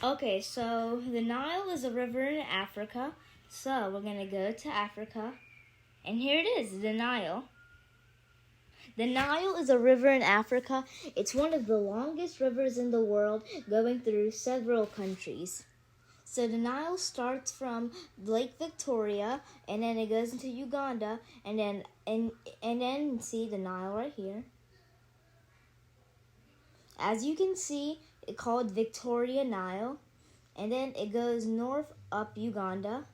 Okay, so the Nile is a river in Africa. So we're going to go to Africa. And here it is, the Nile. The Nile is a river in Africa. It's one of the longest rivers in the world, going through several countries. So the Nile starts from Lake Victoria, and then it goes into Uganda, and then see the Nile right here. As you can see, it's called Victoria Nile, and then it goes north up Uganda,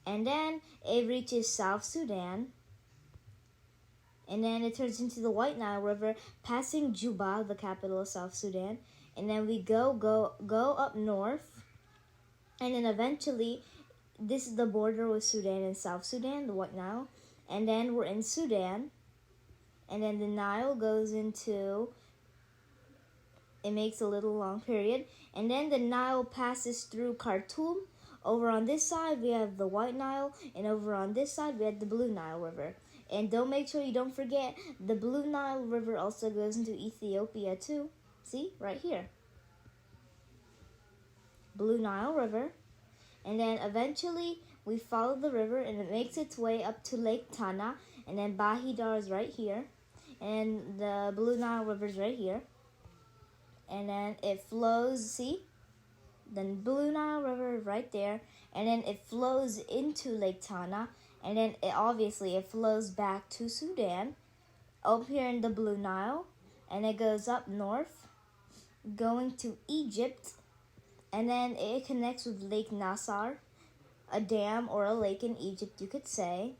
and then it reaches South Sudan, and then it turns into the White Nile River, passing Juba, the capital of South Sudan, and then we go up north, and then eventually, this is the border with Sudan and South Sudan, the White Nile, and then we're in Sudan, and then the Nile goes into, it makes a little long period, and then the Nile passes through Khartoum. Over on this side, we have the White Nile, and over on this side, we have the Blue Nile River. And make sure you don't forget, the Blue Nile River also goes into Ethiopia too. See, right here. Blue Nile River. And then eventually, we follow the river, and it makes its way up to Lake Tana, and then Bahidar is right here, and the Blue Nile River is right here. And then it flows, see? The Blue Nile River right there, and then it flows into Lake Tana, and then it flows back to Sudan, up here in the Blue Nile, and it goes up north, going to Egypt, and then it connects with Lake Nasser, a dam or a lake in Egypt, you could say.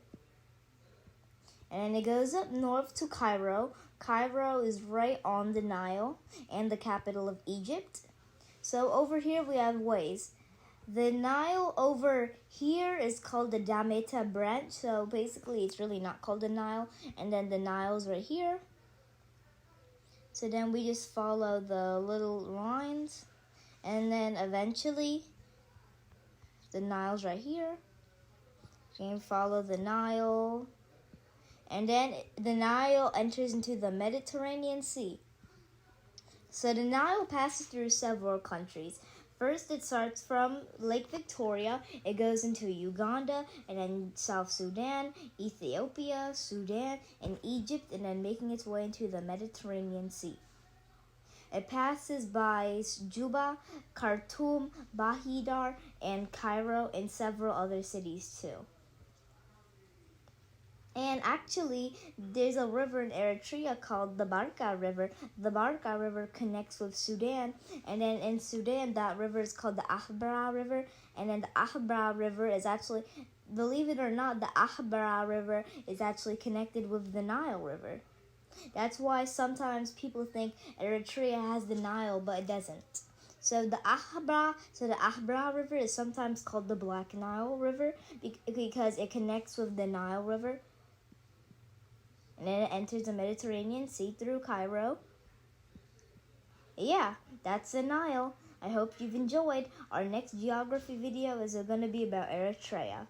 And then it goes up north to Cairo. Cairo is right on the Nile and the capital of Egypt. So over here we have ways. The Nile over here is called the Damietta branch. So basically it's really not called the Nile. And then the Nile's right here. So then we just follow the little lines. And then eventually the Nile's right here. You can follow the Nile. And then the Nile enters into the Mediterranean Sea. So the Nile passes through several countries. First, it starts from Lake Victoria. It goes into Uganda, and then South Sudan, Ethiopia, Sudan, and Egypt, and then making its way into the Mediterranean Sea. It passes by Juba, Khartoum, Bahidar, and Cairo, and several other cities too. And actually, there's a river in Eritrea called the Barka River. The Barka River connects with Sudan. And then in Sudan, that river is called the Ahbara River. And then the Ahbara River is actually, believe it or not, the Ahbara River is actually connected with the Nile River. That's why sometimes people think Eritrea has the Nile, but it doesn't. So the Ahbara River is sometimes called the Black Nile River because it connects with the Nile River. And then it enters the Mediterranean Sea through Cairo. Yeah, that's the Nile. I hope you've enjoyed. Our next geography video is going to be about Eritrea.